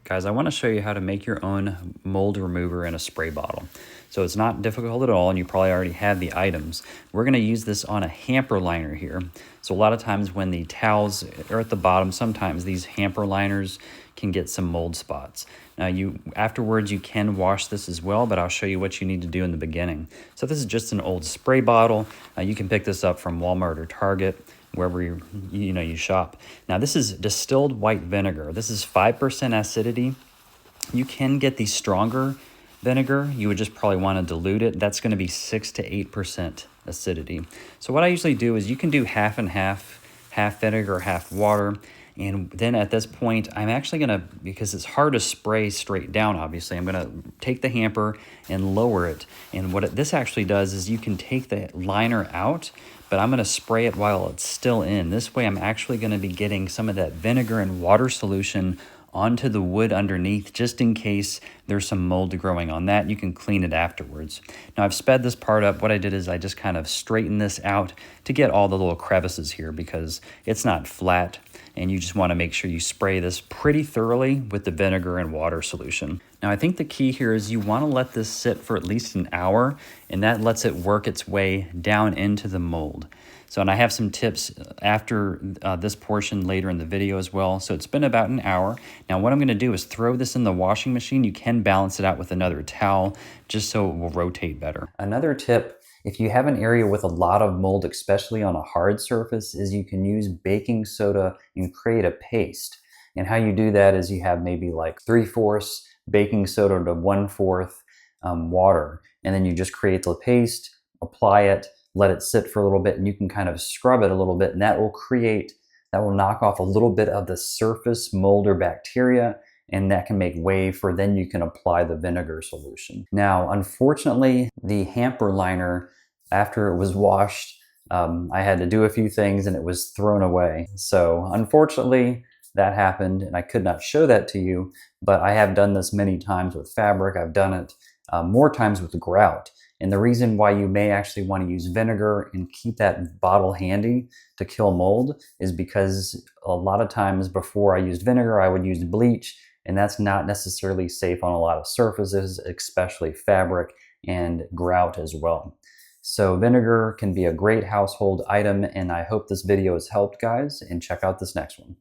Guys, I want to show you how to make your own mold remover in a spray bottle. So it's not difficult at all, and you probably already have the items. We're going to use this on a hamper liner here. So a lot of times when the towels are at the bottom, sometimes these hamper liners can get some mold spots. Now afterwards you can wash this as well, but I'll show you what you need to do in the beginning. So this is just an old spray bottle. You can pick this up from Walmart or Target, wherever you shop. Now this is distilled white vinegar. This is 5% acidity. You can get the stronger vinegar. You would just probably want to dilute it. That's going to be 6 to 8% acidity. So what I usually do is you can do half and half vinegar, half water. And then at this point, I'm actually going to, because it's hard to spray straight down, obviously, I'm going to take the hamper and lower it. And what this actually does is you can take the liner out, but I'm going to spray it while it's still in. This way, I'm actually going to be getting some of that vinegar and water solution onto the wood underneath, just in case there's some mold growing on that. You can clean it afterwards. Now I've sped this part up. What I did is I just kind of straightened this out to get all the little crevices here because it's not flat, and you just want to make sure you spray this pretty thoroughly with the vinegar and water solution. Now I think the key here is you want to let this sit for at least an hour, and that lets it work its way down into the mold. So, and I have some tips after this portion later in the video as well. So it's been about an hour. Now what I'm going to do is throw this in the washing machine. You can balance it out with another towel just so it will rotate better. Another tip, if you have an area with a lot of mold, especially on a hard surface, is you can use baking soda and create a paste. And how you do that is you have maybe like 3/4 baking soda to 1/4 water. And then you just create the paste, apply it, let it sit for a little bit, and you can kind of scrub it a little bit, and that will knock off a little bit of the surface mold or bacteria, and that can make way for then you can apply the vinegar solution. Now, unfortunately, the hamper liner, after it was washed, I had to do a few things and it was thrown away. So unfortunately, that happened, and I could not show that to you, but I have done this many times with fabric. I've done it more times with grout. And the reason why you may actually want to use vinegar and keep that bottle handy to kill mold is because a lot of times before I used vinegar, I would use bleach, and that's not necessarily safe on a lot of surfaces, especially fabric and grout as well. So vinegar can be a great household item, and I hope this video has helped, guys, and check out this next one.